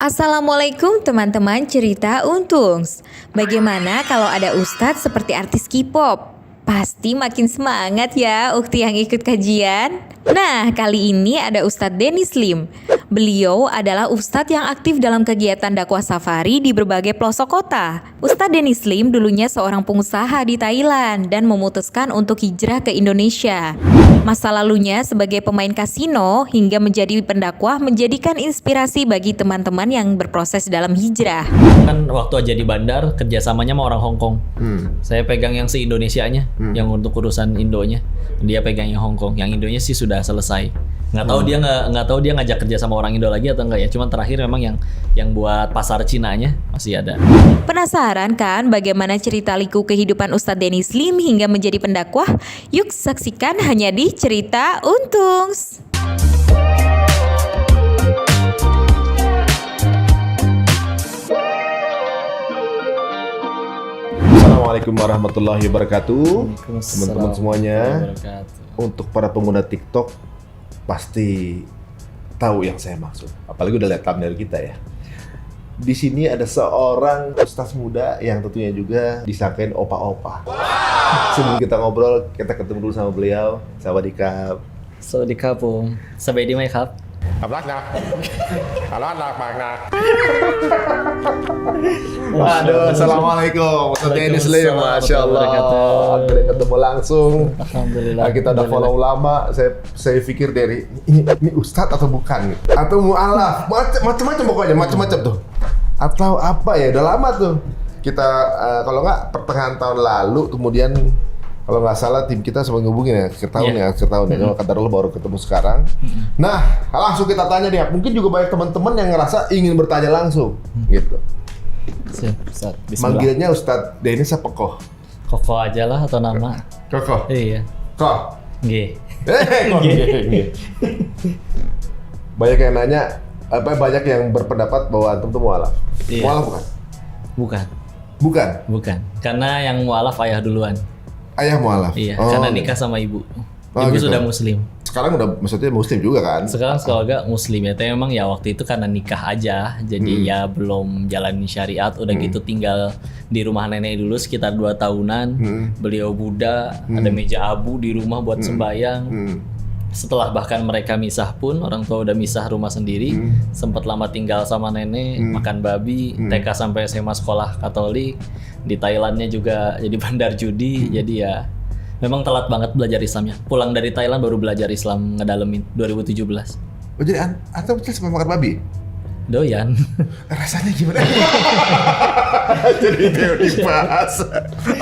Assalamualaikum teman-teman cerita Untungs. Bagaimana kalau ada ustadz seperti artis K-pop? Pasti makin semangat ya ukti yang ikut kajian. Nah, kali ini ada Ustadz Denny Slim. Beliau adalah ustadz yang aktif dalam kegiatan dakwah safari di berbagai pelosok kota. Ustadz Denny Slim dulunya seorang pengusaha di Thailand dan memutuskan untuk hijrah ke Indonesia. Masa lalunya sebagai pemain kasino hingga menjadi pendakwah menjadikan inspirasi bagi teman-teman yang berproses dalam hijrah. Kan waktu aja di bandar kerjasamanya sama orang Hong Kong. Saya pegang yang se-Indonesianya, yang untuk urusan Indonya. Dia pegang yang Hong Kong, yang Indonya sih sudah selesai. Nggak tahu dia ngajak kerja sama orang Indo lagi atau enggak ya. Cuman terakhir memang yang buat pasar Cinanya masih ada. Penasaran kan bagaimana cerita liku kehidupan Ustadz Denny Slim hingga menjadi pendakwah? Yuk saksikan hanya di Cerita Untungs. Assalamualaikum warahmatullahi wabarakatuh. Teman-teman semuanya, untuk para pengguna TikTok pasti tahu yang saya maksud. Apalagi udah lihat thumbnail kita ya. Di sini ada seorang ustaz muda yang tentunya juga disangkain opa-opa. Sebelum kita ngobrol, kita ketemu dulu sama beliau. Sawadikap. สวัสดีครับผมสบายดีไหมครับ Waduh, assalamualaikum. Ustaz Denny Slim, masya Allah. Akhirnya ketemu langsung. Alhamdulillah. Nah, kita udah follow lama. Saya pikir dari ini ustadz atau bukan? Atau mu'alaf? Macam-macam pokoknya, macam-macam tuh. Atau apa ya? Udah lama tuh. Kita kalau nggak pertengahan tahun lalu, kemudian kalau nggak salah tim kita sempat ngehubungin ya, akhir tahun ya. Kalau kadarullah baru ketemu sekarang. Nah, langsung kita tanya nih. Mungkin juga banyak teman-teman yang ngerasa ingin bertanya langsung, gitu. Siap, Ustaz. Bismillah. Manggilnya Ustadz Denny apa Koh? Koko aja lah atau nama. Koh. Iya. Koh. G. Koh. Banyak yang nanya, banyak yang berpendapat bahwa antum tuh mualaf. Iya. Mualaf bukan? Bukan. Bukan. Bukan. Karena yang mualaf ayah duluan. Ayah mualaf. Iya, Oh, karena nikah sama ibu. Ibu gitu. sudah muslim. Sekarang udah maksudnya muslim juga kan? Sekarang keluarga muslim ya, tapi memang ya waktu itu karena nikah aja, jadi ya belum jalani syariat. Udah gitu tinggal di rumah nenek dulu sekitar 2 tahunan. Beliau Buddha, ada meja abu di rumah buat sembahyang. Setelah bahkan mereka misah pun, orang tua udah misah rumah sendiri, sempat lama tinggal sama nenek, makan babi, TK sampai SMA sekolah Katolik. Di Thailandnya juga jadi bandar judi, jadi ya memang telat banget belajar Islamnya. Pulang dari Thailand baru belajar Islam ngedalemin 2017. Oh jadi antum sempat makan babi? Doyan. Rasanya gimana? Jadi itu yang dibahas.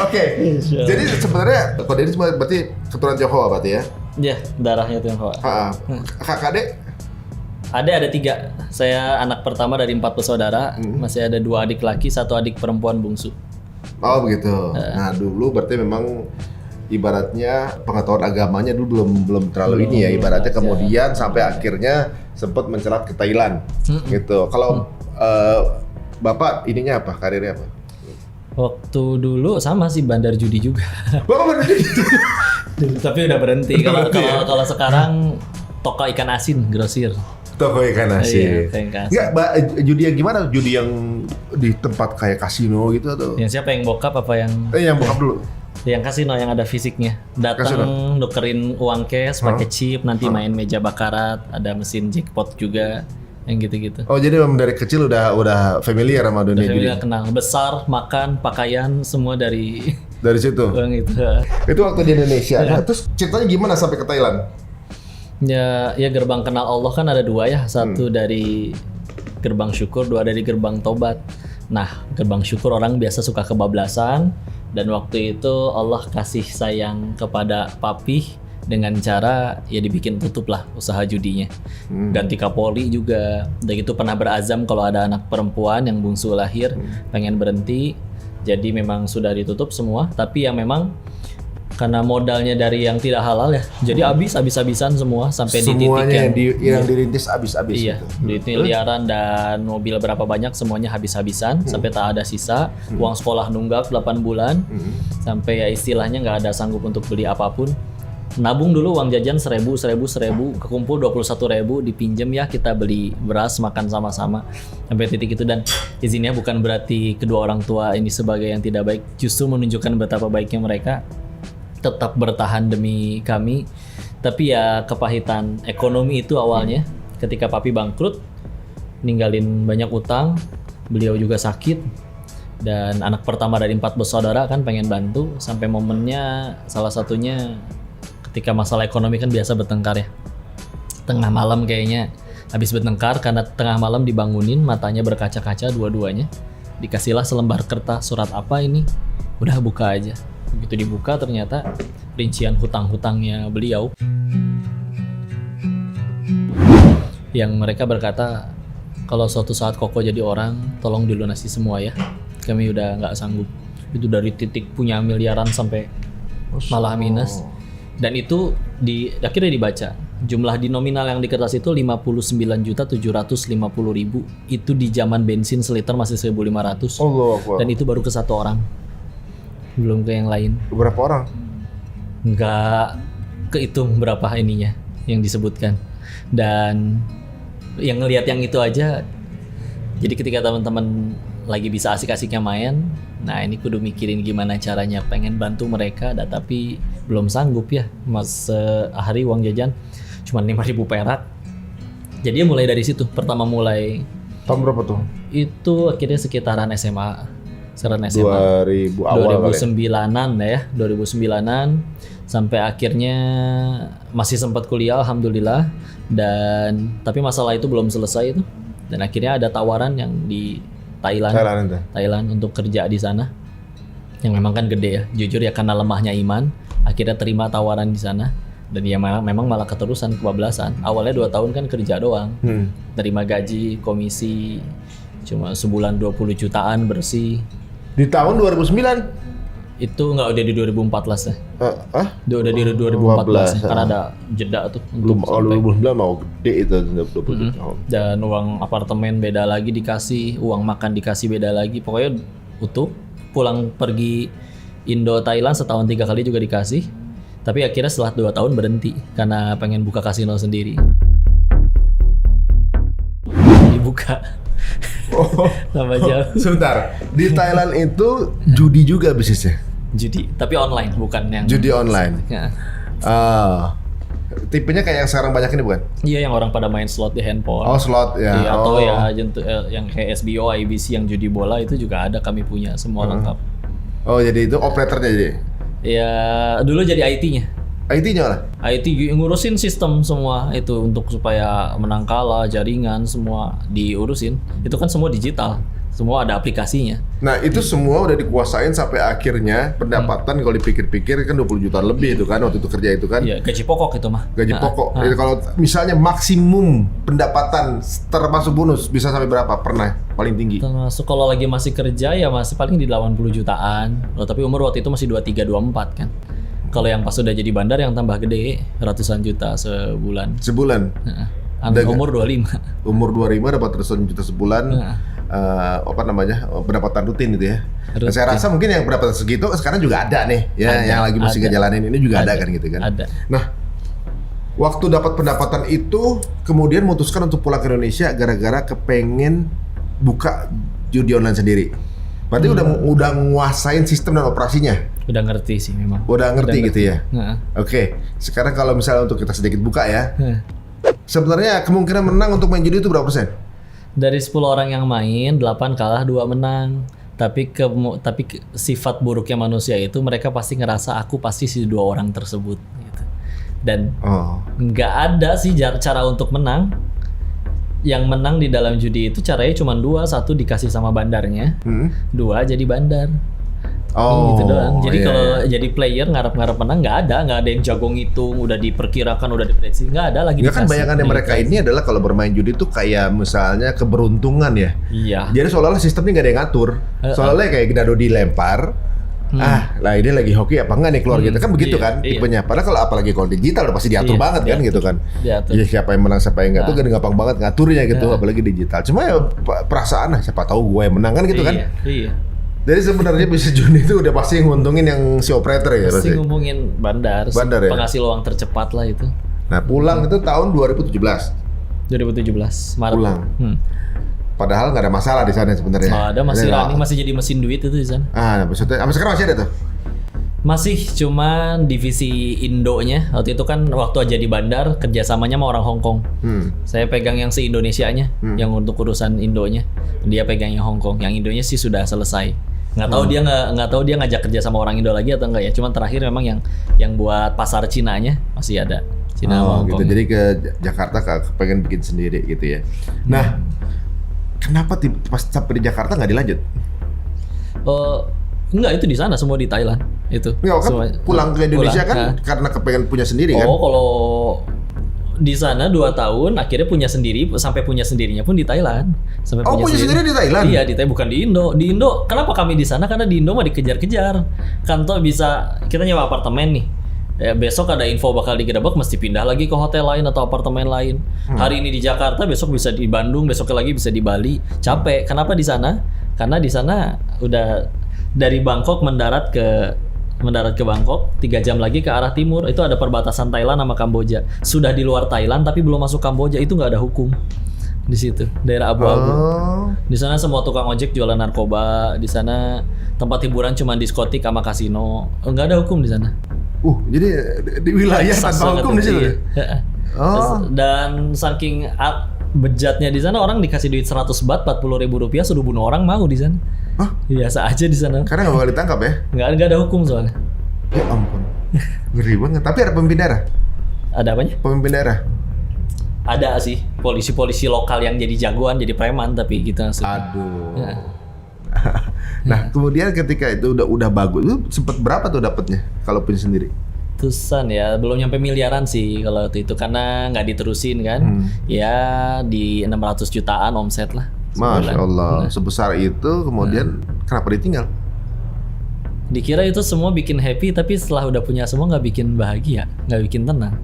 Oke. Jadi sebenarnya kalau Denny berarti keturunan Tionghoa berarti ya? Iya, darahnya tuh yang Hoa. Kakak adek? Ada 3. Saya anak pertama dari 4 bersaudara. Masih ada 2 adik laki, 1 adik perempuan bungsu. Oh begitu. Nah dulu berarti memang ibaratnya pengetahuan agamanya dulu belum terlalu ini ya. Ibaratnya kemudian sampai akhirnya sempat mencelat ke Thailand. Gitu. Kalau Bapak ininya apa? Karirnya apa? Waktu dulu sama sih bandar judi juga. Bapak bener gitu. Tapi udah berhenti. Kalau sekarang toko ikan asin grosir. Toko ikan asin. Iya, ikan asin. Enggak, judi yang gimana? Judi yang di tempat kayak kasino gitu atau? Yang siapa yang bokap apa yang? Yang bokap dulu. Yang kasino yang ada fisiknya. Datang nukerin uang cash pakai chip, nanti main meja bakarat, ada mesin jackpot juga, yang gitu-gitu. Oh jadi memang dari kecil udah familiar sama dunia judi. Udah kenal, besar, makan, pakaian, semua dari situ. uang itu. Itu waktu di Indonesia. Nah, terus ceritanya gimana sampai ke Thailand? Ya gerbang kenal Allah kan ada 2 ya, satu dari gerbang syukur, 2 dari gerbang tobat. Nah, gerbang syukur orang biasa suka kebablasan, dan waktu itu Allah kasih sayang kepada papi dengan cara ya dibikin tutup lah usaha judinya. Ganti kapolri juga. Udah gitu pernah berazam kalau ada anak perempuan yang bungsu lahir pengen berhenti. Jadi memang sudah ditutup semua, tapi yang memang karena modalnya dari yang tidak halal ya. Jadi habis-habisan semua sampai di titik semuanya yang dirintis habis-habis iya, gitu. duit miliaran dan mobil berapa banyak semuanya habis-habisan sampai tak ada sisa. Uang sekolah nunggak 8 bulan. Sampai ya istilahnya nggak ada sanggup untuk beli apapun. nabung dulu uang jajan 1.000, kekumpul 21.000, dipinjem ya kita beli beras makan sama-sama sampai titik itu. Dan izinnya bukan berarti kedua orang tua ini sebagai yang tidak baik, justru menunjukkan betapa baiknya mereka tetap bertahan demi kami. Tapi ya kepahitan ekonomi itu awalnya ketika papi bangkrut, ninggalin banyak utang, beliau juga sakit. Dan anak pertama dari 4 bersaudara kan pengen bantu, sampai momennya salah satunya ketika masalah ekonomi kan biasa bertengkar ya. Tengah malam kayaknya habis bertengkar karena tengah malam dibangunin, matanya berkaca-kaca dua-duanya. Dikasihlah selembar kertas, surat apa ini? Udah buka aja. Begitu dibuka ternyata rincian hutang-hutangnya beliau. Yang mereka berkata, kalau suatu saat Koko jadi orang, tolong dilunasi semua ya. Kami udah nggak sanggup. Itu dari titik punya miliaran sampai malah minus. Dan itu akhirnya dibaca. Jumlah di nominal yang di kertas itu 59.750.000. Itu di zaman bensin seliter masih 1.500. Dan itu baru ke 1 orang. Belum ke yang lain. Berapa orang? Nggak kehitung berapa ininya yang disebutkan. Dan yang ngelihat yang itu aja. Jadi ketika teman-teman lagi bisa asik-asiknya main, nah ini kudu mikirin gimana caranya pengen bantu mereka, tapi belum sanggup ya, mas sehari uang jajan cuma 5.000 perak. Jadi ya mulai dari situ, pertama mulai. Tahun berapa tuh? Itu akhirnya sekitaran SMA. 2000 awal 2009-an ya, 2009-an sampai akhirnya masih sempat kuliah alhamdulillah. Dan tapi masalah itu belum selesai itu. Dan akhirnya ada tawaran yang di Thailand untuk kerja di sana, yang memang kan gede ya. Jujur ya karena lemahnya iman, akhirnya terima tawaran di sana. Dan ya memang malah keterusan kebablasan. Awalnya 2 tahun kan kerja doang, terima gaji, komisi, cuma sebulan 20 jutaan bersih. Di tahun 2009? Itu nggak udah di 2014 ya? Udah di 2014 ya, karena ada jeda tuh. Belum, 2009 mau gede itu 20 tahun. Dan uang apartemen beda lagi dikasih, uang makan dikasih beda lagi, pokoknya utuh. Pulang pergi Indo Thailand setahun 3 kali juga dikasih. Tapi akhirnya setelah 2 tahun berhenti karena pengen buka kasino sendiri. Dibuka. Tambah jauh. Sebentar, di Thailand itu judi juga bisnisnya? Judi, tapi online, bukan yang judi online. Ya. Tipenya kayak yang sekarang banyak ini bukan? Iya, yang orang pada main slot di handphone. Oh, slot ya. Iya, atau ya yang kayak SBO, IBC yang judi bola itu juga ada, kami punya semua lengkap. Oh, jadi itu operatornya jadi? Ya, dulu jadi IT-nya. IT-nya lah? IT ngurusin sistem semua itu untuk supaya menang kalah, jaringan semua diurusin. Itu kan semua digital, semua ada aplikasinya. Nah itu semua udah dikuasain sampai akhirnya pendapatan kalau dipikir-pikir kan 20 juta lebih itu kan waktu itu kerja itu kan? Iya, gaji pokok itu mah. Gaji pokok. Jadi kalau misalnya maksimum pendapatan termasuk bonus bisa sampai berapa pernah paling tinggi? Termasuk kalau lagi masih kerja ya masih paling di 80 jutaan. Loh, tapi umur waktu itu masih 23, 24 kan. Kalau yang pas udah jadi bandar yang tambah gede, ratusan juta sebulan. Sebulan? Umur 25. Umur 25 dapat ratusan juta sebulan. Pendapatan rutin gitu ya. Nah, saya rasa mungkin yang pendapatan segitu sekarang juga ada nih. Ya, yang lagi masih ngejalanin ini juga ada kan gitu kan. Ada. Nah, waktu dapat pendapatan itu kemudian memutuskan untuk pulang ke Indonesia gara-gara kepengen buka judi online sendiri. Berarti udah nguasain sistem dan operasinya. Udah ngerti sih memang. Udah ngerti gitu ya. Oke. Sekarang kalau misalnya untuk kita sedikit buka ya. Sebenarnya kemungkinan menang untuk main judi itu berapa persen? Dari 10 orang yang main, 8 kalah, 2 menang. Tapi sifat buruknya manusia itu mereka pasti ngerasa aku pasti si 2 orang tersebut gitu. Dan nggak ada sih cara untuk menang. Yang menang di dalam judi itu caranya cuma 2, 1 dikasih sama bandarnya, 2 jadi bandar. Gitu doang. Jadi kalau jadi player ngarep-ngarep menang nggak ada yang jago ngitung, udah diperkirakan, udah diprediksi, nggak ada lagi. Kan bayangannya mereka ini adalah kalau bermain judi itu kayak misalnya keberuntungan ya. Iya. Jadi seolah-olah sistemnya nggak ada yang ngatur. Soalnya kayak dado dilempar. Lah ini lagi hoki apa enggak nih keluar gitu kan begitu kan tipenya. Padahal kalau apalagi kalau digital udah pasti diatur banget kan gitu kan. Jadi siapa yang menang siapa yang enggak tuh kan gampang banget ngaturnya gitu apalagi digital. Cuma ya perasaan siapa tahu gue yang menang kan gitu kan. Iya. Jadi sebenarnya bisnis Juni itu udah pasti nguntungin yang si operator ya Pasti pasti. ngomongin bandar, Bandar ya? penghasil uang tercepat lah itu. Nah pulang itu tahun 2017. 2017 Maret. Pulang. Padahal nggak ada masalah di sana sebenarnya. Oh, ada masih running, masih jadi mesin duit itu di sana. Maksudnya sampai sekarang masih ada tuh. Masih cuma divisi Indonya. Waktu itu kan waktu aja di bandar kerjasamanya sama orang Hong Kong. Saya pegang yang se-Indonesianya, yang untuk urusan Indonya. Dia pegang yang Hong Kong. Yang Indonya sih sudah selesai. Nggak tahu dia ngajak kerja sama orang Indo lagi atau enggak ya. Cuman terakhir memang yang buat pasar Cinanya masih ada. Cina sama Hong gitu. Kong. Jadi ke Jakarta pengen bikin sendiri gitu ya. Nah, kenapa pas sampai di Jakarta nggak dilanjut? Enggak, itu di sana semua di Thailand itu. Nggak, kan Semua, pulang ke Indonesia pulang, kan karena kepengen punya sendiri kan? Oh, kalau di sana 2 tahun akhirnya punya sendiri, sampai punya sendirinya pun di Thailand. Sampai punya sendiri di Thailand? Iya, di Thailand, bukan di Indo. Di Indo, kenapa kami di sana? Karena di Indo mah dikejar-kejar. Kantor bisa, kita nyewa apartemen nih. Besok ada info bakal digerebek, mesti pindah lagi ke hotel lain atau apartemen lain. Hari ini di Jakarta, besok bisa di Bandung, besoknya lagi bisa di Bali. Capek. Kenapa di sana? Karena di sana udah dari Bangkok mendarat ke Bangkok 3 jam lagi ke arah timur itu ada perbatasan Thailand sama Kamboja. Sudah di luar Thailand tapi belum masuk Kamboja, itu nggak ada hukum di situ, daerah abu-abu. Di sana semua tukang ojek jualan narkoba, di sana tempat hiburan cuma diskotik sama kasino, nggak ada hukum di sana. Jadi di wilayah Texas tanpa banget hukum di itu, situ. iya. Dan saking bejatnya di sana, orang dikasih duit 100 baht, 40.000 rupiah, suruh bunuh orang mau di sana. Hah? Biasa aja di sana. Karena nggak bakal ditangkap ya? Nggak ada hukum soalnya. Ya ampun, ngeri banget. Tapi ada pemimpin daerah? Ada apanya? Pemimpin daerah? Ada sih polisi-polisi lokal yang jadi jagoan, jadi preman tapi gitu langsung. Aduh. Ya. Nah kemudian ketika itu udah bagus, itu sempet berapa tuh dapatnya kalau punya sendiri? Ratusan ya, belum nyampe miliaran sih kalau waktu itu karena nggak diterusin kan. Ya di 600 jutaan omset lah. Masya sebulan. Allah, sebesar itu kemudian kenapa ditinggal? Dikira itu semua bikin happy, tapi setelah udah punya semua nggak bikin bahagia, nggak bikin tenang.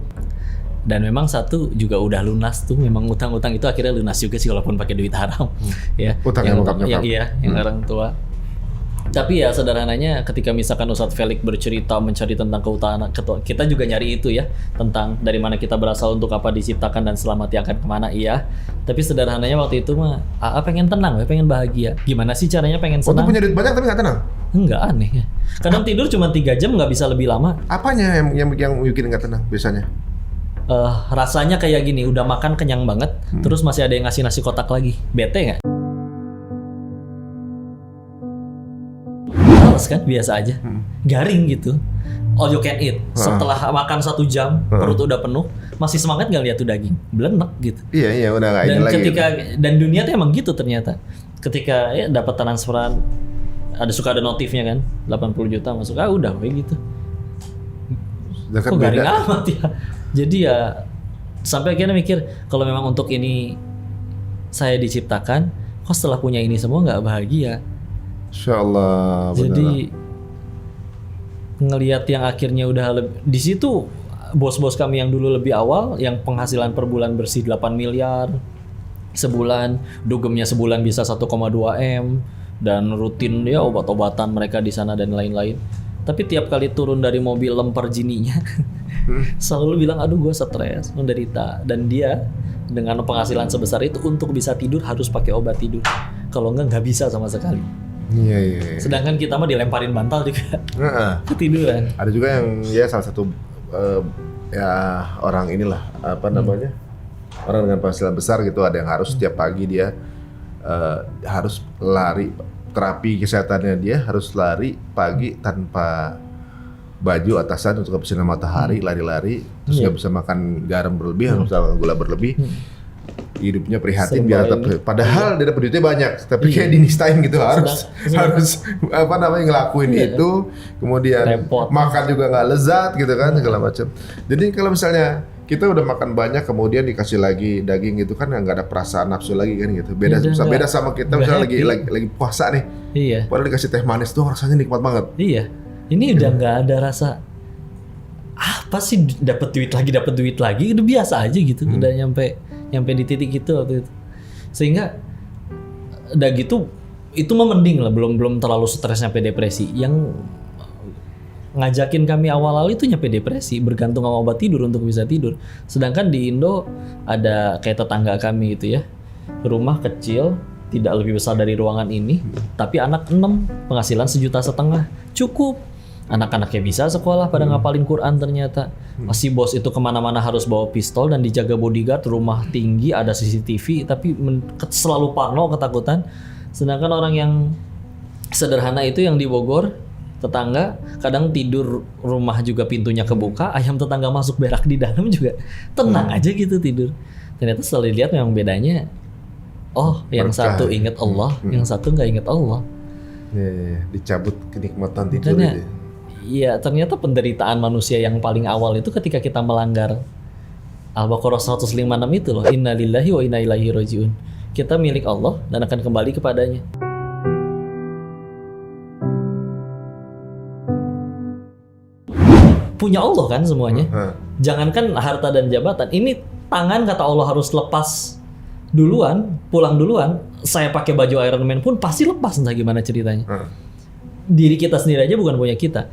Dan memang satu juga udah lunas tuh, memang utang-utang itu akhirnya lunas juga sih walaupun pakai duit haram. Ya. Utang yang bokap-nyokap. Yang orang tua. Tapi ya sederhananya ketika misalkan Ustadz Felix bercerita mencari tentang keutamaan, kita juga nyari itu ya, tentang dari mana kita berasal, untuk apa diciptakan dan selamat akan kemana, iya. Tapi sederhananya waktu itu mah pengen tenang, pengen bahagia. Gimana sih caranya pengen Waktu senang? punya duit banyak tapi nggak tenang? Enggak, aneh ya. Kadang tidur cuma 3 jam, nggak bisa lebih lama. Apanya yang bikin nggak tenang biasanya? Rasanya kayak gini, udah makan kenyang banget, terus masih ada yang ngasih nasi kotak lagi. Bete nggak? Males kan, biasa aja. Garing gitu. All you can eat. Setelah makan 1 jam, perut udah penuh, masih semangat nggak lihat tuh daging? Blenek gitu. Iya udah nggak ini Dan lagi. dan dunia tuh emang gitu ternyata. Ketika ya dapat transferan, suka ada notifnya kan, 80 juta masuk, udah kayak gitu. Sedangkan Kok garing beda. amat ya. Jadi ya sampai akhirnya mikir, kalau memang untuk ini saya diciptakan, kok setelah punya ini semua nggak bahagia. Insya Allah. Jadi ngelihat yang akhirnya udah di situ, bos-bos kami yang dulu lebih awal, yang penghasilan per bulan bersih 8 miliar sebulan, dugemnya sebulan bisa 1,2 M, dan rutin ya obat-obatan mereka di sana dan lain-lain. Tapi tiap kali turun dari mobil lempar jininya, selalu bilang, aduh gue stres, menderita. Dan dia dengan penghasilan sebesar itu untuk bisa tidur harus pakai obat tidur. Kalau nggak bisa sama sekali. Iya. Sedangkan kita mah dilemparin bantal juga ketiduran. Ada juga yang ya salah satu ya orang inilah apa namanya, orang dengan penghasilan besar gitu, ada yang harus setiap pagi dia harus lari, terapi kesehatannya dia harus lari pagi tanpa baju atasan untuk nggak bisa kena matahari, lari-lari, terus nggak bisa makan garam berlebih, harus makan gula berlebih. Hidupnya prihatin biar tetap, padahal dia dapat duitnya banyak, tapi kayak dinistain gitu, harus apa namanya ngelakuin itu, kemudian repot, makan juga nggak lezat gitu kan, segala macam. Jadi kalau misalnya kita udah makan banyak kemudian dikasih lagi daging gitu kan, nggak ada perasaan nafsu lagi kan gitu. Beda sama kita misalnya lagi puasa nih, iya, padahal dikasih teh manis tuh rasanya nikmat banget. Iya, ini udah nggak ada rasa apa sih, dapat duit lagi, udah biasa aja gitu. Udah nyampe di titik itu waktu itu. Sehingga udah gitu itu mah mending lah, belum terlalu stres sampai depresi. Yang ngajakin kami awal-awal itu nyampe depresi, bergantung sama obat tidur untuk bisa tidur. Sedangkan di Indo ada kayak tetangga kami gitu ya, rumah kecil tidak lebih besar dari ruangan ini, tapi anak 6, penghasilan 1,5 juta, cukup. Anak-anaknya bisa sekolah pada ngapalin Quran ternyata. Si bos itu kemana-mana harus bawa pistol dan dijaga bodyguard, rumah tinggi, ada CCTV, tapi selalu parno, ketakutan. Sedangkan orang yang sederhana itu yang di Bogor, tetangga kadang tidur rumah juga pintunya kebuka, ayam tetangga masuk berak di dalam juga tenang aja gitu tidur. Ternyata setelah dilihat memang bedanya, oh yang Berkah. satu ingat Allah, yang satu nggak ingat Allah. Ya, dicabut kenikmatan tidur Makanya, itu. iya ternyata penderitaan manusia yang paling awal itu ketika kita melanggar Al-Baqarah 156 itu loh, Inna lillahi wa inna ilaihi rajiun. Kita milik Allah dan akan kembali kepadanya. Punya Allah kan semuanya. Jangankan harta dan jabatan, ini tangan kata Allah harus lepas duluan, pulang duluan. Saya pakai baju Iron Man pun pasti lepas, entah gimana ceritanya. Diri kita sendiri aja bukan punya kita.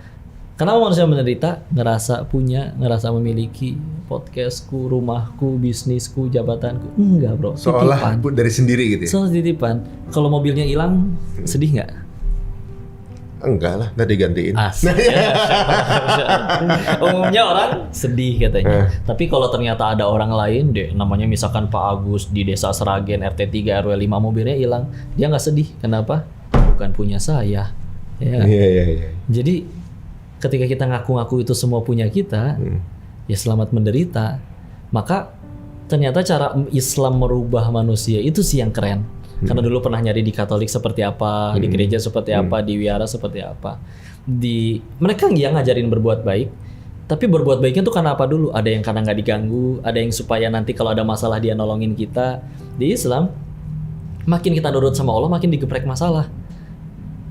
Kenapa manusia menderita? Ngerasa punya, ngerasa memiliki podcastku, rumahku, bisnisku, jabatanku. Enggak bro, Seolah titipan. dari sendiri gitu ya? Soal titipan. Kalau mobilnya hilang, sedih nggak? Enggak lah, udah digantiin. Asik. Umumnya orang sedih katanya. Tapi kalau ternyata ada orang lain deh, namanya misalkan Pak Agus di Desa Seragen RT 3 RW 5 mobilnya hilang, dia nggak sedih. Kenapa? Bukan punya saya. Ya. Iya. Jadi ketika kita ngaku-ngaku itu semua punya kita, ya selamat menderita. Maka ternyata cara Islam merubah manusia itu sih yang keren. Karena dulu pernah nyari di Katolik seperti apa, di gereja seperti apa, di wihara seperti apa. Mereka yang ngajarin berbuat baik, tapi berbuat baiknya tuh karena apa dulu? Ada yang karena nggak diganggu, ada yang supaya nanti kalau ada masalah dia nolongin kita. Di Islam, makin kita nurut sama Allah, makin digeprek masalah.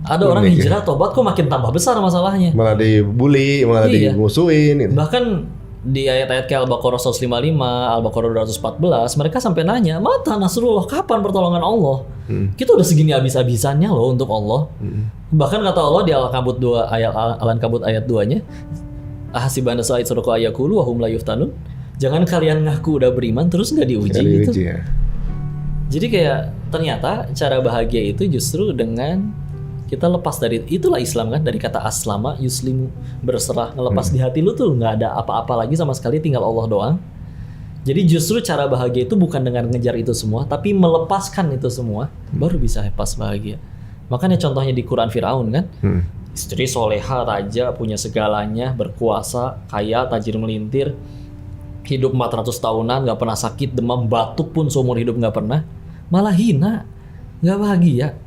Ada orang hijrah, tobat kok makin tambah besar masalahnya. Malah dibully, malah Iya. dimusuhin gitu. Bahkan di ayat-ayat kayak Al-Baqarah 155, Al-Baqarah 214, mereka sampai nanya, mata Nasrullah, kapan pertolongan Allah? Kita udah segini habis-habisannya loh untuk Allah. Bahkan kata Allah di Al-Ankabut 2 Al-Ankabut ayat 2-nya, ahasiban sa'id surqa ayakulu wa hum la yuftanun. Jangan kalian ngaku udah beriman terus nggak diuji gitu. Ya. Jadi kayak ternyata cara bahagia itu justru dengan kita lepas dari, itulah Islam kan, dari kata aslama yuslimu, berserah, ngelepas di hati lu tuh nggak ada apa-apa lagi sama sekali, tinggal Allah doang. Jadi justru cara bahagia itu bukan dengan ngejar itu semua, tapi melepaskan itu semua, baru bisa pas bahagia. Makanya contohnya di Quran Firaun kan, istri soleha, raja, punya segalanya, berkuasa, kaya, tajir melintir, hidup 400 tahunan, nggak pernah sakit, demam, batuk pun seumur hidup nggak pernah, malah hina, nggak bahagia.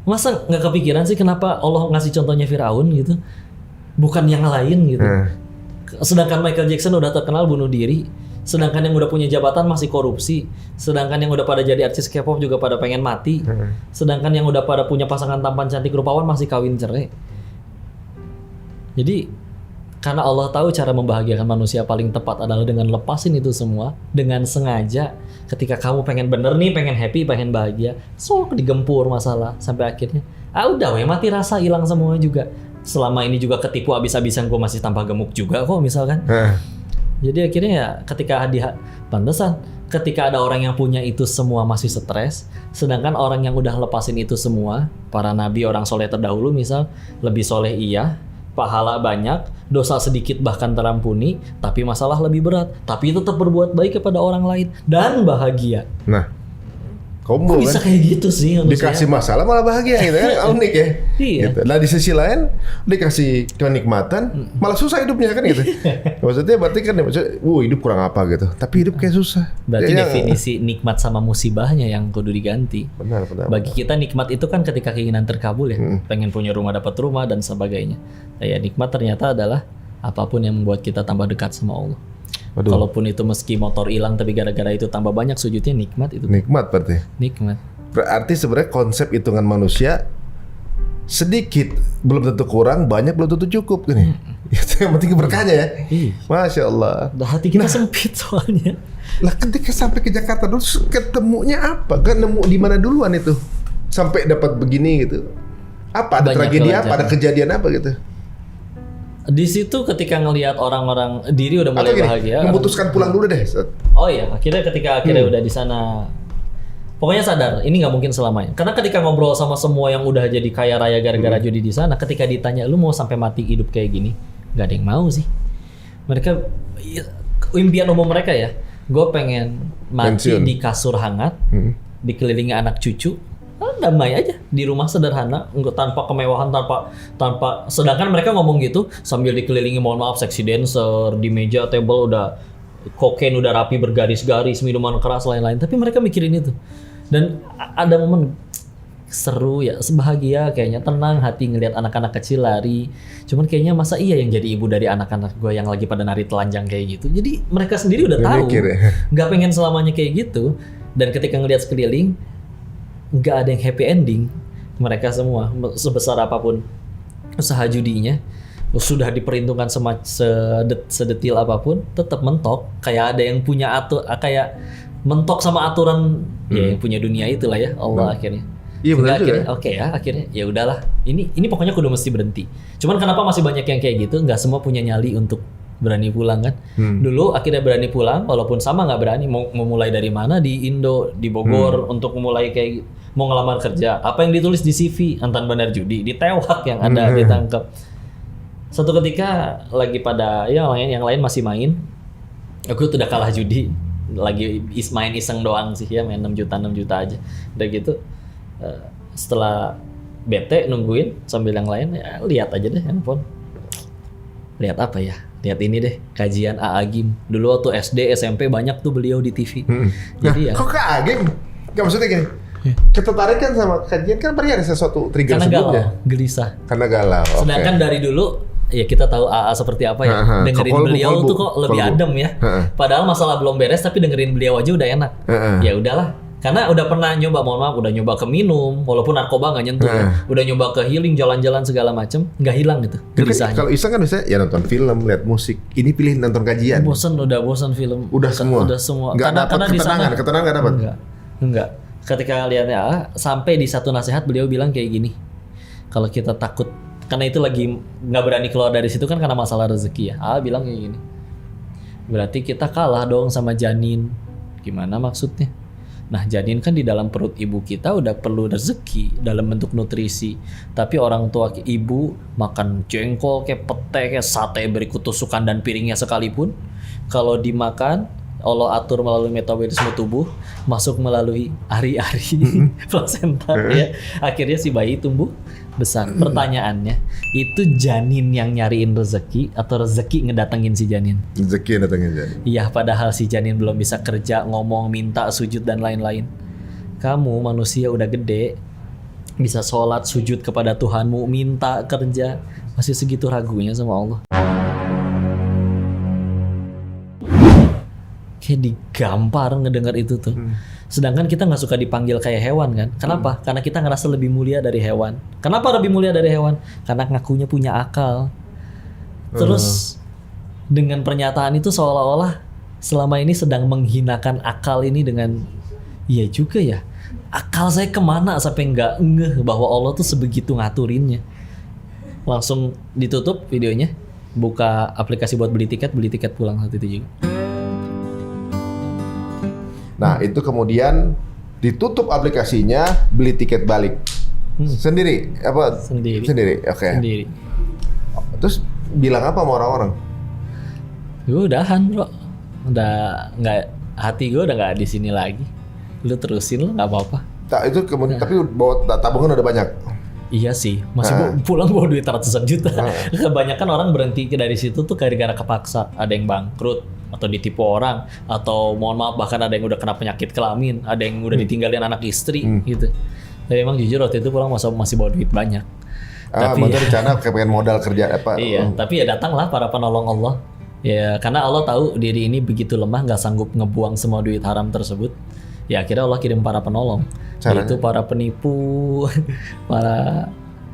Masa nggak kepikiran sih kenapa Allah ngasih contohnya Firaun gitu, bukan yang lain gitu. Sedangkan Michael Jackson udah terkenal bunuh diri, sedangkan yang udah punya jabatan masih korupsi, sedangkan yang udah pada jadi artis K-pop juga pada pengen mati, sedangkan yang udah pada punya pasangan tampan cantik rupawan masih kawin cerai. Jadi karena Allah tahu cara membahagiakan manusia paling tepat adalah dengan lepasin itu semua, dengan sengaja. Ketika kamu pengen bener nih, pengen happy, pengen bahagia, sok digempur masalah sampai akhirnya, udah weh, mati rasa, hilang semua juga. Selama ini juga ketipu abis-abisan, gue masih tampak gemuk juga kok misalkan. Jadi akhirnya ya ketika pantesan ketika ada orang yang punya itu semua masih stres, sedangkan orang yang udah lepasin itu semua, para nabi, orang soleh terdahulu misal, lebih soleh iya, pahala banyak, dosa sedikit bahkan terampuni, tapi masalah lebih berat, tapi tetap berbuat baik kepada orang lain dan bahagia. Nah, combo Kok bisa kan? kayak gitu sih manusia? Dikasih masalah malah bahagia gitu kan, unik ya. Iya. Gitu. Nah di sisi lain dikasih kenikmatan malah susah hidupnya kan gitu. Maksudnya berarti kan hidup kurang apa gitu. Tapi hidup kayak susah. Berarti Ya, definisi nikmat sama musibahnya yang kudu diganti. Benar. Bagi kita nikmat itu kan ketika keinginan terkabul ya, pengen punya rumah dapat rumah dan sebagainya. Ya nikmat ternyata adalah apapun yang membuat kita tambah dekat sama Allah. Waduh. Kalaupun itu meski motor hilang tapi gara-gara itu tambah banyak sujudnya, nikmat itu. Nikmat berarti. Nikmat. Berarti sebenarnya konsep hitungan manusia sedikit belum tentu kurang, banyak belum tentu cukup gini. Itu yang penting berkahnya ya. Iya. Masya Allah. Hati kita sempit soalnya. Lah ketika sampai ke Jakarta dulu ketemunya apa? Kan nemu di mana duluan itu? sampai dapat begini gitu? Apa? Ada Banyak tragedi apa? pelajaran. Ada kejadian apa gitu? Di situ ketika ngelihat orang-orang diri udah mulai Atau gini, bahagia. memutuskan pulang dulu deh. Oh iya, ketika udah di sana, pokoknya sadar ini nggak mungkin selamanya. Karena ketika ngobrol sama semua yang udah jadi kaya raya gara-gara judi di sana, ketika ditanya lu mau sampai mati hidup kayak gini, nggak ada yang mau sih. Mereka impian umum mereka ya, gue pengen mati Pensiun. di kasur hangat, dikelilingi anak cucu. Damai aja di rumah sederhana, enggak tanpa kemewahan, tanpa sedangkan mereka ngomong gitu sambil dikelilingi mohon maaf seksi dancer, di meja table udah kokain udah rapi bergaris-garis, minuman keras lain-lain, tapi mereka mikirin itu. Dan ada momen seru ya, sebahagia kayaknya, tenang hati ngelihat anak-anak kecil lari. Cuman kayaknya masa iya yang jadi ibu dari anak-anak gue yang lagi pada nari telanjang kayak gitu. Jadi mereka sendiri udah tahu Mikir ya. nggak pengen selamanya kayak gitu. Dan ketika ngelihat sekeliling nggak ada yang happy ending. Mereka semua sebesar apapun usaha judinya sudah diperhitungkan sedetil apapun, tetap mentok. Kayak ada yang punya kayak mentok sama aturan ya yang punya dunia itulah ya Allah akhirnya. Iya, benar Sehingga juga akhirnya ya. oke ya, akhirnya ya udahlah. Ini pokoknya kudu mesti berhenti. Cuman kenapa masih banyak yang kayak gitu? Nggak semua punya nyali untuk berani pulang kan. Dulu akhirnya berani pulang, walaupun sama nggak berani. Mau mulai dari mana? Di Indo, di Bogor untuk mulai kayak mau ngelamar kerja. Apa yang ditulis di CV? Antan bandar judi, ditewak yang ada, ditangkap. Satu ketika lagi pada yang lain masih main, aku tuh udah kalah judi. Lagi main iseng doang sih ya, main 6 juta aja. Udah gitu setelah bete nungguin sambil yang lain ya lihat aja deh handphone. Lihat apa ya? Lihat ini deh, kajian AA Gim. Dulu waktu SD, SMP banyak tuh beliau di TV. Jadi ya Kok kaget? Gak maksudnya gini. Ketertarikan sama kajian kan pasti ada sesuatu trigger karena sebelumnya. galau, gelisah. Karena galau. oke. Sedangkan dari dulu ya kita tahu AA seperti apa ya. Heeh, Dengerin kolbu, beliau kolbu, tuh kok lebih kolbu. adem ya. Heeh. Padahal masalah belum beres tapi dengerin beliau aja udah enak. Heeh. Ya udahlah. Karena udah pernah nyoba, mohon maaf, udah nyoba ke minum, walaupun narkoba nggak nyentuh ya. Udah nyoba ke healing, jalan-jalan segala macem, nggak hilang gitu Tapi gelisahnya. kalau iseng kan bisa ya nonton film, lihat musik. Ini pilih nonton kajian. Udah bosan film. Udah semua. Udah semua. Nggak dapat di sana ketenangan nggak dapat. Enggak. Ketika lihatnya sampai di satu nasihat beliau bilang kayak gini. Kalau kita takut, karena itu lagi nggak berani keluar dari situ kan karena masalah rezeki ya. Bilang kayak gini. Berarti kita kalah dong sama janin. Gimana maksudnya? Nah, janin kan di dalam perut ibu kita udah perlu rezeki dalam bentuk nutrisi. Tapi orang tua ibu makan jengkol, kayak pete, kayak sate berikut tusukan dan piringnya sekalipun, kalau dimakan Allah atur melalui metabolisme tubuh, masuk melalui ari-ari plasenta ya. Akhirnya si bayi tumbuh besar. Pertanyaannya, itu janin yang nyariin rezeki atau rezeki ngedatengin si janin? Rezeki yang datangin janin. Iya, padahal si janin belum bisa kerja, ngomong, minta, sujud dan lain-lain. Kamu manusia udah gede, bisa sholat, sujud kepada Tuhanmu, minta kerja, masih segitu ragunya sama Allah. Kayak digampar ngedengar itu tuh. Sedangkan kita nggak suka dipanggil kayak hewan kan? Kenapa? Karena kita ngerasa lebih mulia dari hewan. Kenapa lebih mulia dari hewan? Karena ngakunya punya akal. Terus dengan pernyataan itu seolah-olah selama ini sedang menghinakan akal ini dengan iya juga ya. Akal saya kemana sampai nggak ngeh bahwa Allah tuh sebegitu ngaturinnya. Langsung ditutup videonya, buka aplikasi buat beli tiket pulang saat itu juga. Nah, itu kemudian ditutup aplikasinya, beli tiket balik. Sendiri apa? Sendiri. Oke. Sendiri. Terus bilang apa sama orang-orang? Gue udahan bro, udah nggak, hati gue udah nggak di sini lagi. Lu terusin lu nggak apa-apa. Itu kemudian tapi bawa tabungan udah banyak. Iya sih, masih pulang bawa duit ratusan juta. Kebanyakan orang berhenti dari situ tuh gara-gara kepaksa. Ada yang bangkrut atau ditipu orang, atau mohon maaf bahkan ada yang udah kena penyakit kelamin, ada yang udah ditinggalin anak istri gitu. Tapi emang jujur waktu itu pulang masih bawa duit banyak. Tapi Tapi rencana pengen modal kerja apa? iya, tapi ya datanglah para penolong Allah. Ya karena Allah tahu diri ini begitu lemah, nggak sanggup ngebuang semua duit haram tersebut. Ya akhirnya Allah kirim para penolong. Caranya? Yaitu para penipu,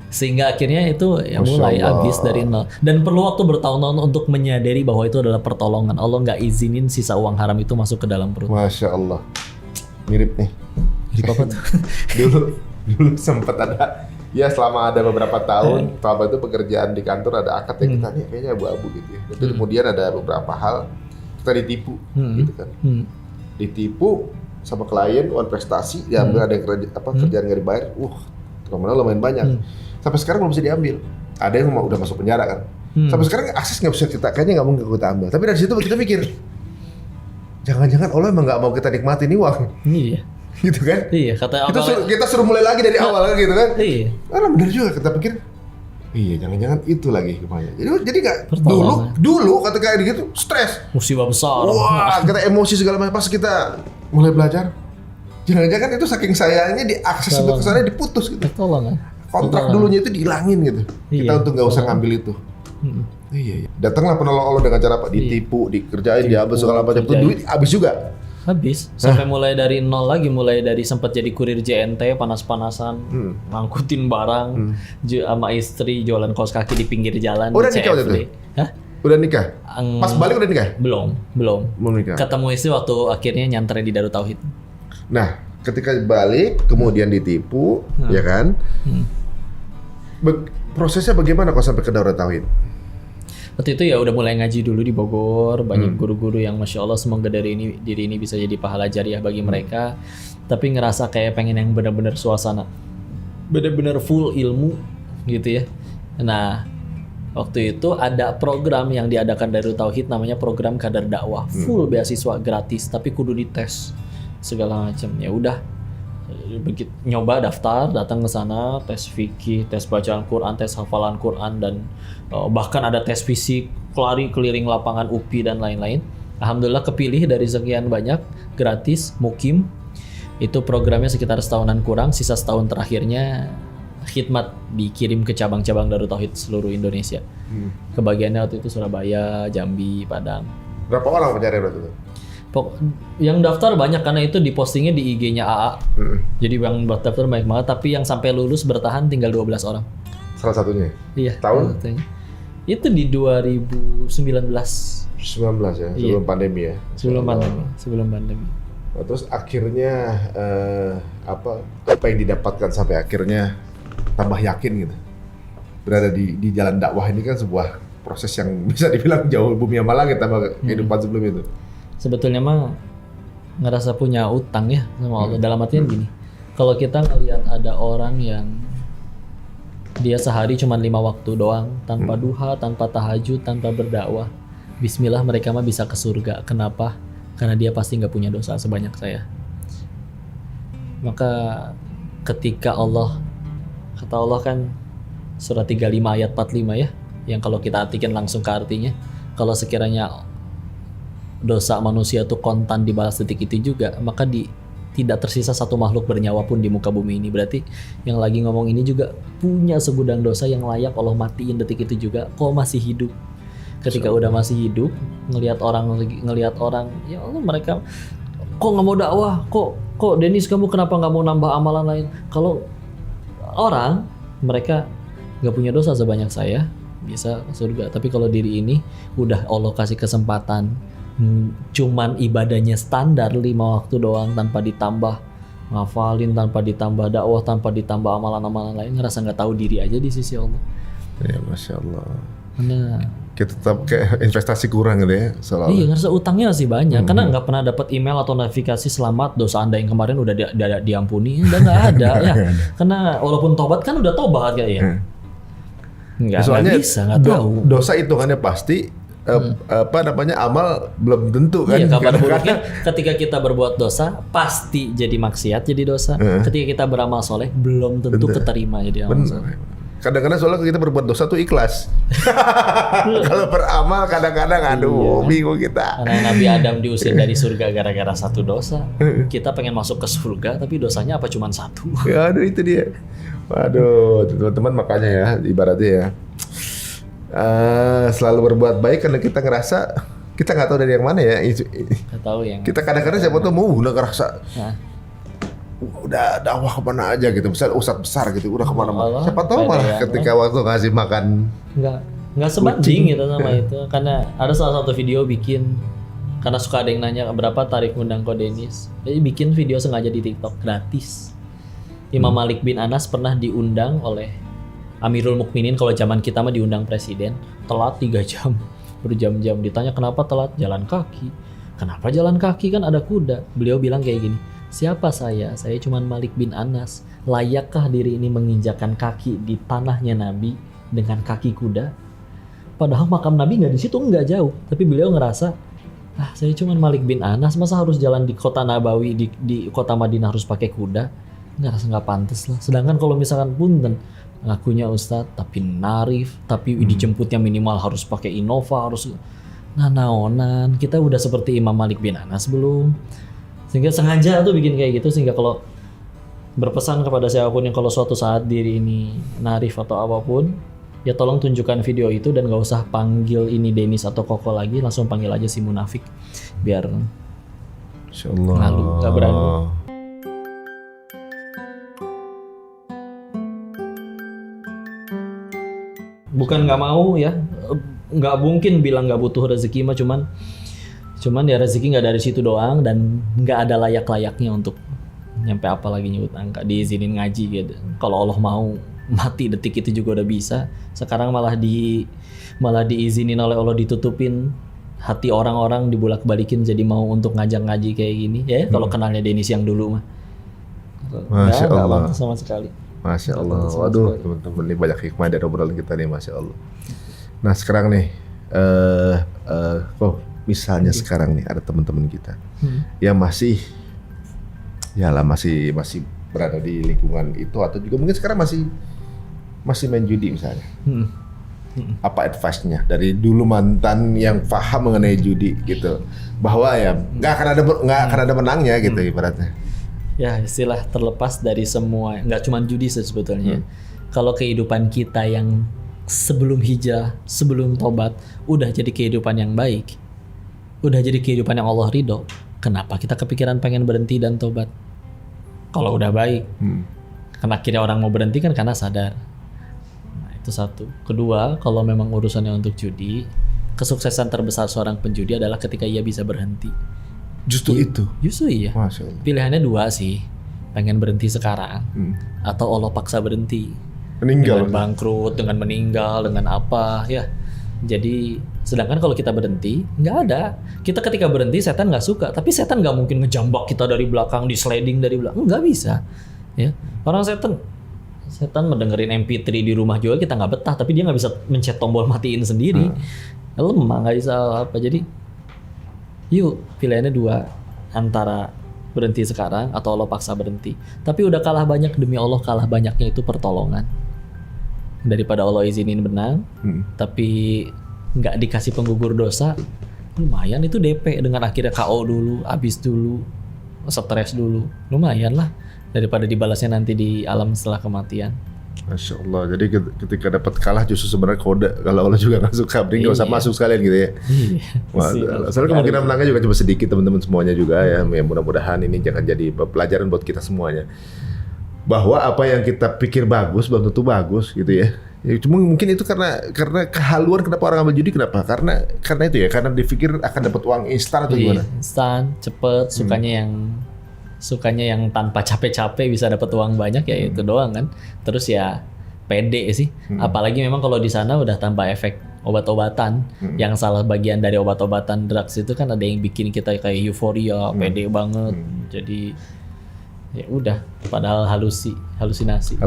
sehingga akhirnya itu ya Masya mulai Allah. habis dari nol. Dan perlu waktu bertahun-tahun untuk menyadari bahwa itu adalah pertolongan. Allah nggak izinin sisa uang haram itu masuk ke dalam perut. Masya Allah. Mirip nih. Jadi apa tuh? Dulu dulu sempat ada, ya selama ada beberapa tahun, selama itu pekerjaan di kantor ada akad yang kita nih kayaknya abu-abu gitu ya. Tapi kemudian ada beberapa hal kita ditipu, gitu kan. Ditipu sama klien, uang prestasi, diambil ada yang kerjaan nggak dibayar, nominal lumayan banyak. Sampai sekarang belum bisa diambil. Ada yang udah masuk penjara kan. Sampai sekarang akses nggak bisa kita, kayaknya nggak mungkin kita ambil. Tapi dari situ kita mikir, jangan-jangan Allah emang nggak mau kita nikmatin ini uang. Iya. Gitu kan? Iya, kata kita suruh mulai lagi dari awal kan gitu kan? Iya. Karena benar juga kita pikir, iya jangan-jangan itu lagi kemana. Jadi nggak Pertolongan. dulu ketika gitu stres. Musibah besar. Wah, kita emosi segala macam. Pas kita mulai belajar, jangan-jangan itu saking sayangnya diakses untuk kesana diputus gitu. Pertolongan. Kontrak dulunya itu dihilangin gitu. Kita Iya, untuk nggak usah ngambil itu. Iya. Datanglah penolong Allah dengan cara apa? Ditipu, dikerjain, diambil segala macam. Itu duit habis juga. Habis. Sampai mulai dari nol lagi, mulai dari sempat jadi kurir JNT, panas-panasan, ngangkutin barang, sama istri jualan kaos kaki di pinggir jalan. Udah di nikah waktu CFD. itu? Hah? Udah nikah? Pas balik udah nikah? Belum. Belum nikah. Ketemu istri waktu akhirnya nyanterin di Darut Tauhid. Nah, ketika balik kemudian ditipu, ya kan? Prosesnya bagaimana kok sampai ke Darut Tauhid? Waktu itu ya udah mulai ngaji dulu di Bogor, banyak guru-guru yang Masya Allah semoga diri ini bisa jadi pahala jariah bagi mereka. Tapi ngerasa kayak pengen yang benar-benar suasana, benar-benar full ilmu gitu ya. Nah, waktu itu ada program yang diadakan dari Tauhid namanya program Kadar Dakwah, full beasiswa gratis tapi kudu dites segala macam. Ya udah, begitu nyoba daftar, datang ke sana, tes fikih, tes bacaan Quran, tes hafalan Quran, dan bahkan ada tes fisik, lari keliling lapangan UPI dan lain-lain. Alhamdulillah kepilih dari sekian banyak, gratis, mukim. Itu programnya sekitar setahunan kurang, sisa setahun terakhirnya khidmat dikirim ke cabang-cabang Darut Tauhid seluruh Indonesia. Kebagiannya waktu itu Surabaya, Jambi, Padang. Berapa orang pencari waktu itu? Yang daftar banyak karena itu dipostingnya di IG-nya AA. Jadi yang daftar banyak banget, tapi yang sampai lulus bertahan tinggal 12 orang. Salah satunya? Iya. Tahun? Itu di 2019. 19 ya, sebelum pandemi ya? Sebelum pandemi. Nah, terus akhirnya apa yang didapatkan sampai akhirnya tambah yakin gitu? Berada di jalan dakwah ini kan sebuah proses yang bisa dibilang jauh bumi sama langit sama kehidupan sebelum itu. Sebetulnya mah ngerasa punya utang ya sama Allah. Dalam artian gini, kalau kita ngelihat ada orang yang dia sehari cuma 5 waktu doang, tanpa duha, tanpa tahajud, tanpa berdakwah, bismillah mereka mah bisa ke surga. Kenapa? Karena dia pasti nggak punya dosa sebanyak saya. Maka ketika kata Allah kan surat 35 ayat 45 ya, yang kalau kita artikan langsung ke artinya, kalau sekiranya dosa manusia itu kontan dibalas detik itu juga, maka tidak tersisa satu makhluk bernyawa pun di muka bumi ini. Berarti yang lagi ngomong ini juga punya segudang dosa yang layak Allah matiin detik itu juga, kok masih hidup. Ketika udah masih hidup, ngelihat orang, ya Allah mereka kok nggak mau dakwah, kok Dennis kamu kenapa nggak mau nambah amalan lain? Kalau orang mereka nggak punya dosa sebanyak saya, bisa ke surga. Tapi kalau diri ini udah Allah kasih kesempatan, cuman ibadahnya standar 5 waktu doang, tanpa ditambah ngafalin, tanpa ditambah dakwah, tanpa ditambah amalan-amalan lain, ngerasa nggak tahu diri aja di sisi Allah. Ya Masya Allah. Nah, Kita tetap kayak investasi kurang gitu ya soalnya. iya, ngerasa utangnya masih banyak karena nggak pernah dapat email atau notifikasi selamat dosa Anda yang kemarin udah diampuni, udah nggak ada ya. Karena walaupun tobat kan udah tobat kayaknya. Nggak bisa, nggak tahu. Dosa hitungannya pasti amal belum tentu kan. Iya, kabar Kadang-kadang buruknya ketika kita berbuat dosa pasti jadi maksiat, jadi dosa. Ketika kita beramal soleh belum tentu keterima jadi amal soleh. Kadang-kadang soalnya kita berbuat dosa tuh ikhlas. Kalau beramal kadang-kadang bingung kita. Karena Nabi Adam diusir dari surga gara-gara satu dosa. Kita pengen masuk ke surga tapi dosanya apa cuman satu. Ya aduh itu dia. Waduh teman-teman, makanya ya ibaratnya ya. Selalu berbuat baik karena kita ngerasa kita nggak tahu dari yang mana ya. Nggak tahu yang Kita kadang-kadang siapa tuh udah ngerasa udah dakwah kemana aja gitu, misalnya ustadz besar gitu udah kemana-mana. Siapa tahu malah ketika waktu ngasih makan nggak sebanding gitu sama itu. Karena ada salah satu video bikin, karena suka ada yang nanya berapa tarif undang Ko Dennis, jadi bikin video sengaja di TikTok gratis. Imam Malik bin Anas pernah diundang oleh Amirul Mukminin, kalau zaman kita mah diundang presiden, telat 3 jam, berjam-jam. Ditanya kenapa telat, jalan kaki. Kenapa jalan kaki, kan ada kuda. Beliau bilang kayak gini, siapa saya? Saya cuman Malik bin Anas. Layakkah diri ini menginjakan kaki di tanahnya Nabi dengan kaki kuda? Padahal makam Nabi nggak di situ, nggak jauh. Tapi beliau ngerasa, saya cuman Malik bin Anas, masa harus jalan di kota Nabawi, di kota Madinah harus pakai kuda? Ngerasa nggak pantas lah. Sedangkan kalau misalkan punten, ngakunya Ustadz, tapi narif, tapi dijemputnya minimal harus pakai Innova, harus naonan. Kita udah seperti Imam Malik bin Anas belum? Sehingga sengaja tuh bikin kayak gitu, sehingga kalau berpesan kepada siapapun yang kalau suatu saat diri ini narif atau apapun, ya tolong tunjukkan video itu dan gak usah panggil ini Denis atau Koko lagi, langsung panggil aja si munafik biar Insyaallah. malu, gak berani. Bukan nggak mau ya, nggak mungkin bilang nggak butuh rezeki mah, cuman ya rezeki nggak dari situ doang dan nggak ada layak-layaknya untuk nyampe apa lagi nyebut angka, diizinin ngaji gitu. Kalau Allah mau mati detik itu juga udah bisa. Sekarang malah diizinin oleh Allah, ditutupin hati orang-orang, dibulak-balikin jadi mau untuk ngajak ngaji kayak gini ya. Kalau kenalnya Denis yang dulu mah, Masya nggak Allah. pantas sama sekali. Masya Allah. Waduh, teman-teman ini banyak hikmah dari obrolan kita nih, Masya Allah. Nah sekarang nih, misalnya sekarang nih ada teman-teman kita yang masih berada di lingkungan itu, atau juga mungkin sekarang masih main judi misalnya. Apa advice-nya dari dulu mantan yang paham mengenai judi gitu, bahwa ya nggak akan ada menangnya gitu ibaratnya. Ya istilah terlepas dari semua, nggak cuma judi sebetulnya. Kalau kehidupan kita yang sebelum hijrah, sebelum tobat, udah jadi kehidupan yang baik, udah jadi kehidupan yang Allah ridho, kenapa kita kepikiran pengen berhenti dan tobat? Kalau udah baik, karena akhirnya orang mau berhenti kan karena sadar. Nah itu satu. Kedua, kalau memang urusannya untuk judi, kesuksesan terbesar seorang penjudi adalah ketika ia bisa berhenti. Justru itu. Justru iya. Masya Allah. Pilihannya dua sih, pengen berhenti sekarang atau Allah paksa berhenti. Meninggal. Dengan bangkrut, dengan meninggal, dengan apa ya. Jadi sedangkan kalau kita berhenti nggak ada. Kita ketika berhenti setan nggak suka, tapi setan nggak mungkin ngejambak kita dari belakang, di sliding dari belakang, nggak bisa. Ya orang setan mendengerin MP3 di rumah juga kita nggak betah, tapi dia nggak bisa mencet tombol matiin sendiri. Lemah, nggak bisa apa. Jadi yuk pilihannya dua, antara berhenti sekarang atau Allah paksa berhenti. Tapi udah kalah banyak, demi Allah kalah banyaknya itu pertolongan. Daripada Allah izinin benang, tapi nggak dikasih penggugur dosa, lumayan itu DP dengan akhirnya KO dulu, habis dulu, stres dulu, lumayan lah daripada dibalasnya nanti di alam setelah kematian. Masya Allah. Jadi ketika dapat kalah justru sebenarnya kode kalau Allah juga nggak suka, beri nggak usah masuk sekalian gitu ya. Iya. Soalnya kemungkinan menangnya juga cuma sedikit, teman-teman semuanya juga ya. Mudah-mudahan ini jangan jadi pelajaran buat kita semuanya. Bahwa apa yang kita pikir bagus belum tentu bagus gitu ya. Cuma mungkin itu karena kehaluan kenapa orang ambil judi, kenapa? Karena itu ya, karena dipikir akan dapat uang instan atau gimana? Instan, cepet, sukanya yang tanpa capek-capek bisa dapat uang banyak ya itu doang kan. Terus ya pede sih. Apalagi memang kalau di sana udah tanpa efek obat-obatan. Yang salah bagian dari obat-obatan drugs itu kan ada yang bikin kita kayak euforia, pede banget. Jadi ya udah, padahal halusinasi.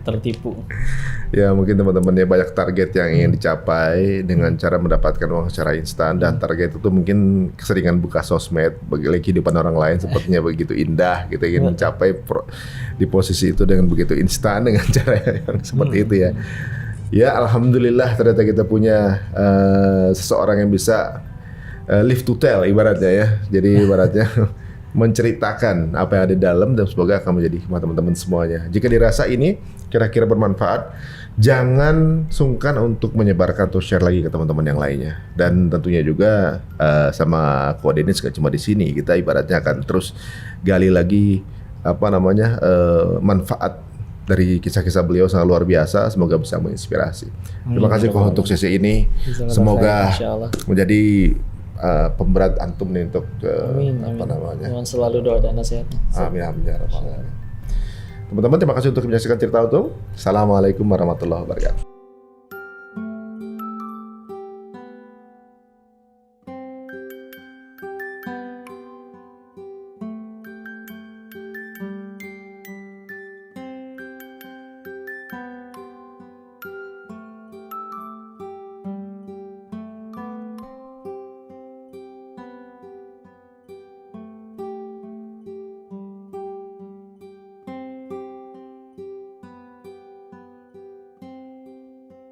Tertipu. Ya mungkin teman-temannya banyak target yang ingin dicapai dengan cara mendapatkan uang secara instan, dan target itu mungkin keseringan buka sosmed bagi kehidupan orang lain sepertinya begitu indah gitu, ingin mencapai di posisi itu dengan begitu instan dengan cara yang seperti itu ya. Ya alhamdulillah ternyata kita punya seseorang yang bisa live to tell ibaratnya ya. Jadi ibaratnya menceritakan apa yang ada di dalam, dan semoga akan menjadi hikmah teman-teman semuanya. Jika dirasa ini kira-kira bermanfaat, jangan sungkan untuk menyebarkan atau share lagi ke teman-teman yang lainnya. Dan tentunya juga sama Ko Denis gak cuma di sini, kita ibaratnya akan terus gali lagi manfaat dari kisah-kisah beliau sangat luar biasa. Semoga bisa menginspirasi. Terima kasih Ko untuk sesi ini. Semoga menjadi pemberat antum nih untuk amin. Mohon selalu doa dan nasihat. Amin ya rabbal alamin. Teman-teman terima kasih untuk menyaksikan cerita Untung. Assalamualaikum warahmatullahi wabarakatuh.